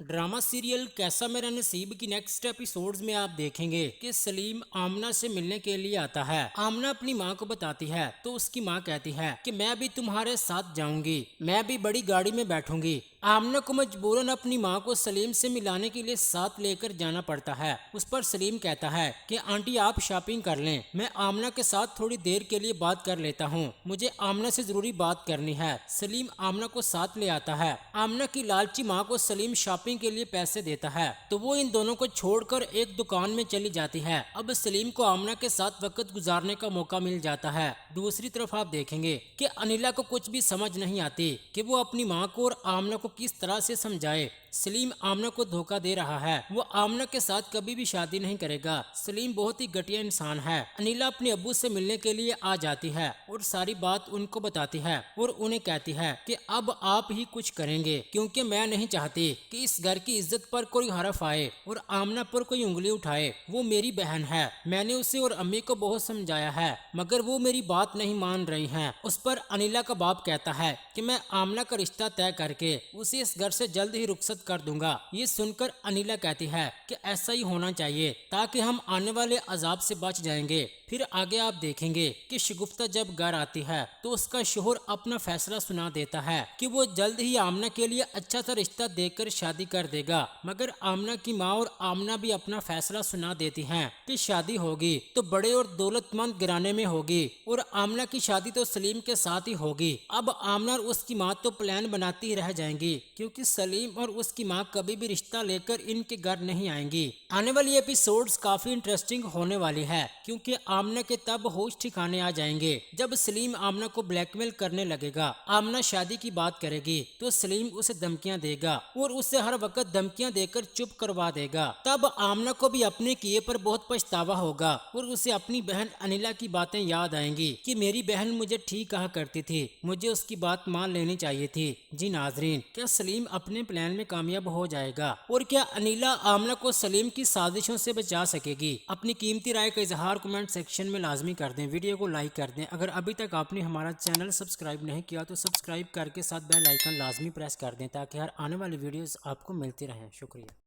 Drama serial कैसा मेरा नसीब की नेक्स्ट एपिसोड्स में आप देखेंगे कि सलीम आमना से मिलने के लिए आता है। आमना अपनी माँ को बताती है तो उसकी माँ कहती है कि मैं भी तुम्हारे साथ जाऊंगी, मैं भी बड़ी गाड़ी में बैठूंगी। आमना को मजबूरन अपनी माँ को सलीम से मिलाने के लिए साथ लेकर जाना पड़ता है। उस पर सलीम कहता है कि आंटी आप शॉपिंग कर लें, मैं आमना के साथ थोड़ी देर के लिए बात कर लेता हूँ, मुझे आमना से जरूरी बात करनी है। सलीम आमना को साथ ले आता है। आमना की लालची माँ को सलीम शॉपिंग के लिए पैसे देता है तो वो इन दोनों को छोड़कर एक दुकान में चली जाती है। अब सलीम को आमना के साथ वक्त गुजारने का मौका मिल जाता है। दूसरी तरफ आप देखेंगे कि अनिला को कुछ भी समझ नहीं आती कि वो अपनी माँ को और आमना को किस तरह से समझाए। सलीम आमना को धोखा दे रहा है, वो आमना के साथ कभी भी शादी नहीं करेगा। सलीम बहुत ही घटिया इंसान है। अनिला अपने अब्बू से मिलने के लिए आ जाती है और सारी बात उनको बताती है और उन्हें कहती है कि अब आप ही कुछ करेंगे, क्योंकि मैं नहीं चाहती कि इस घर की इज्जत पर कोई हरफ आए और आमना पर कोई उंगली उठाए। वो मेरी बहन है, मैंने उसे और अम्मी को बहुत समझाया है मगर वो मेरी बात नहीं मान रही हैं। उस पर अनिला का बाप कहता है कि मैं आमना का रिश्ता तय करके उसे इस घर से जल्द ही रुखसत कर दूंगा। ये सुनकर अनिला कहती है कि ऐसा ही होना चाहिए ताकि हम आने वाले अजाब से बच जाएंगे। फिर आगे आप देखेंगे कि शगुफ्ता जब घर आती है तो उसका शोहर अपना फैसला सुना देता है कि वो जल्द ही आमना के लिए अच्छा सा रिश्ता देकर शादी कर देगा। मगर आमना की माँ और आमना भी अपना फैसला सुना देती हैं कि शादी होगी तो बड़े और दौलतमंद घराने में होगी और आमना की शादी तो सलीम के साथ ही होगी। अब आमना और उसकी माँ तो प्लान बनाती रह जाएंगी क्योंकि सलीम और उसकी माँ कभी भी रिश्ता लेकर इनके घर नहीं आएंगी। आने वाली एपिसोड्स काफी इंटरेस्टिंग होने वाली है क्योंकि आमना के तब होश ठिकाने आ जाएंगे जब सलीम आमना को ब्लैकमेल करने लगेगा। आमना शादी की बात करेगी तो सलीम उसे धमकियां देगा और उसे हर वक्त धमकियां देकर चुप करवा देगा। तब आमना को भी अपने किए पर बहुत पछतावा होगा और उसे अपनी बहन अनिला की बातें याद आएंगी कि मेरी बहन मुझे ठीक कहा करती थी, मुझे उसकी बात मान लेनी चाहिए थी। जी नाजरीन, क्या सलीम अपने प्लान में कामयाब हो जाएगा और क्या अनिला आमना को सलीम की साजिशों से बचा सकेगी? अपनी कीमती राय का इजहार कमेंट सेक्शन में लाजमी कर दें, वीडियो को लाइक कर दें। अगर अभी तक आपने हमारा चैनल सब्सक्राइब नहीं किया तो सब्सक्राइब करके साथ बेल आइकन लाजमी प्रेस कर दें ताकि हर आने वाली वीडियोस आपको मिलती रहें। शुक्रिया।